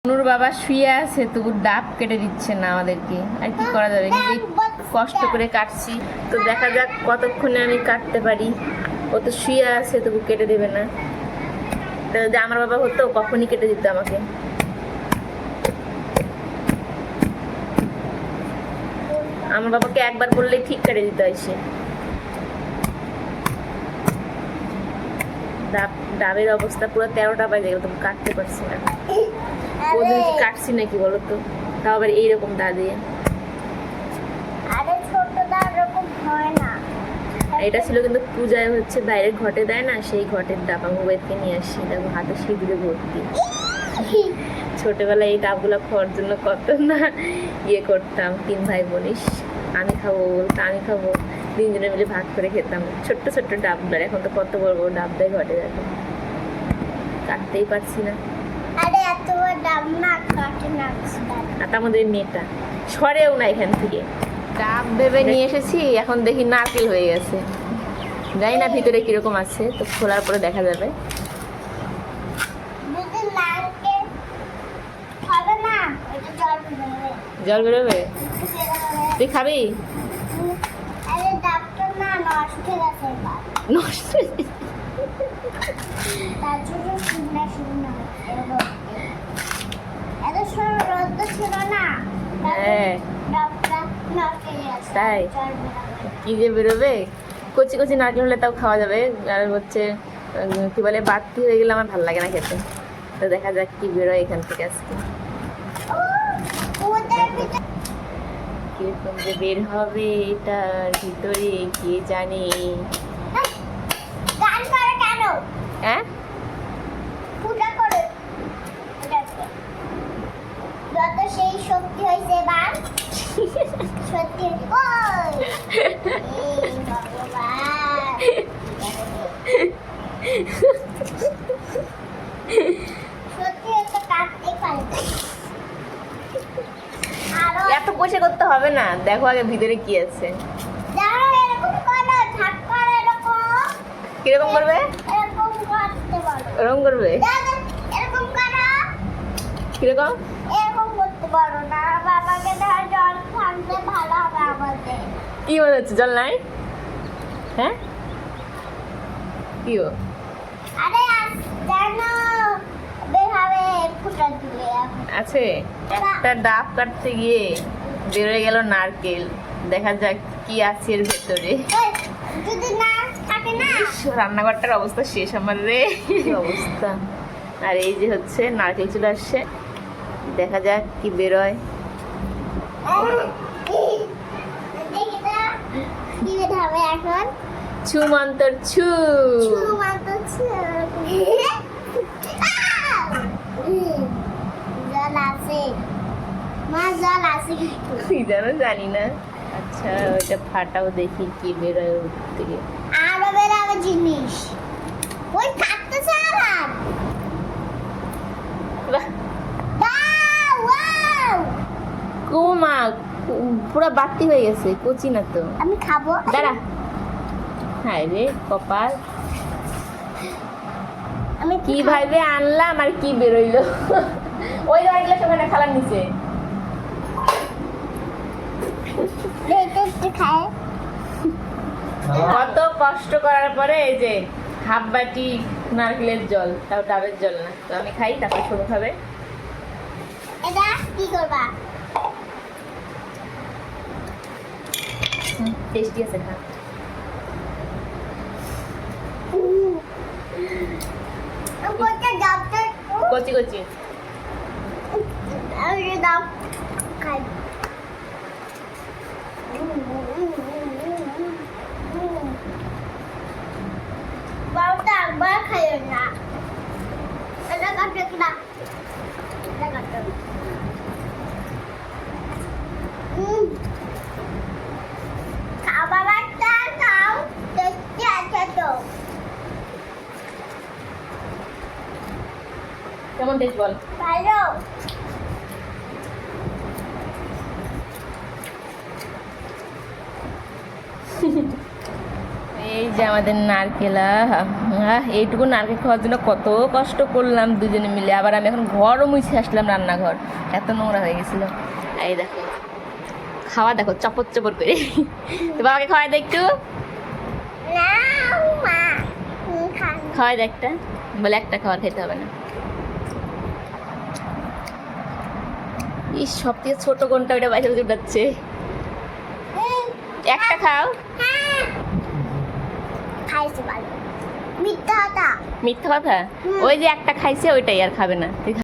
নুর বাবা শুয়ে আছে, তবু ডাব কেটে দিচ্ছে না আমাদেরকে। আর কি করা যাবে, নিজেই কষ্ট করে কাটছি। তো দেখা যাক কতক্ষণে আমি কাটতে পারি। ও তো শুয়ে আছে, তবু কেটে দেবে না। যদি আমার বাবা হতো কখনই কেটে দিত আমাকে। আমার বাবাকে একবার বললেই ঠিক কেটে দিতে হয় সে। ডাবের অবস্থা পুরো 13টা বাজে গেল, তবু কাটতে পারছি না। ওদের কি কাটছি নাকি বলো তো, তাও আবার এইরকম দা দিয়ে। এটা ছিল কিন্তু পূজায় হচ্ছে বাইরের ঘটে দেয় না, সেই ঘটের ডাব আমি মোবাইলকে নিয়ে আসছি। দেখো হাতে সিঁদুরে ভর্তি। ছোটবেলায় এই ডাবগুলো খাওয়ার জন্য কত না ইয়ে করতাম। 3 ভাই বোনিস, আমি খাবো বলতো, আমি খাবো, 3 জনে মিলে ভাগ করে খেতাম। ছোট্ট ছোট্ট ডাবগুলো, এখন তো কত বড় বড় ডাব দেয় ঘটে। দেখো কাটতেই পারছি না। আর তার মধ্যে মেয়েটা সরেও না এখান থেকে। ডাব ভেবে নিয়ে এসেছি, এখন দেখি নারকেল হয়ে গেছে। জানি না ভিতরে কিরকম আছে, তো খোলার পরে দেখা যাবে। জল বেরোবে? তুই খাবি? নষ্ট তাই কি যে বেরোবে। কচি কচি নারকেল হলে তাও খাওয়া যাবে। আর হচ্ছে কি বলে, বাড়তি হয়ে গেলে আমার ভালো লাগে না খেতে। তো দেখা যাক কি বেরোয় এখান থেকে আজকে। কিরকম যে বের হবে এটার ভিতরে কে জানে। হ্যাঁ সেই শক্তি হয়েছে এবার সত্যি। এত বসে করতে হবে না, দেখো আগে ভিতরে কি আছে। কিরকম করবে? এরকম করবে? কিরকম? কি মনে হচ্ছে জল নাই? হ্যাঁ কি আছে? একটা ডাব কাটতে গিয়ে বেরোয় গেল নারকেল। দেখা যাক কি আছে এর ভেতরে। রান্নাঘরটার অবস্থা শেষ আমার রে, অবস্থা। আর এই যে হচ্ছে নারকেল চলে আসছে, দেখা যাক কি বেরোয়। এখন ছু মন্তর ছু। জল আছে মা, জল আছে কি জানো জানি না। আচ্ছা ওইটা ফাটাও, দেখি কি বেরোয় ওর থেকে। আরো বেরোবে জিনিস, ওই থাকতে চালাম। কুমা পুরো বাতি হয়ে গেছে, কচি না তো। আমি খাবো, দাঁড়া। হ্যাঁ রে কপাল, আমি কি ভাবে আনলাম আর কি বেরোইলো। ওই গাড়িগুলো সেখানে খালার নিচে। খায় কত কষ্ট করার পরে এই যে হাফ বাটি নারকেলের জল, তাও ডাবের জল না। তো আমি খাই, তারপর ছোট খাবে। এটা কি করবা? টেস্টি আছে, খা। কচি কচি দাও খাই। বারোটা একবার খাইও না, এটা কাটে কিনা, এটা কাটে। খাবার একটা খাও, টেস্টি আছে তো। কেমন টেস্ট বল? ভালো। এই যে আমাদের নারকেল, এইটুকু নারকেল খাওয়ার জন্য কত কষ্ট করলাম দুজনে মিলে। আবার আমি এখন ঘরও মুছে আসলাম, রান্নাঘর এত নোংরা হয়ে গেছিলো। এই দেখো খাওয়া, দেখো চপর চপর করে। তো বাবাকে খাওয়াই দে একটু, না মা খান খাওয়াই দে একটা, বলে একটা খাবার খেতে হবে না। এই সব থেকে ছোট কোনটা, ওইটা বাইরে উঠাচ্ছে। একটা খাও। খাইছি ভালো মিথ্যা কথা মিথ্যা কথা, ওই যে একটা খাইছে ওইটাই আর খাবে না।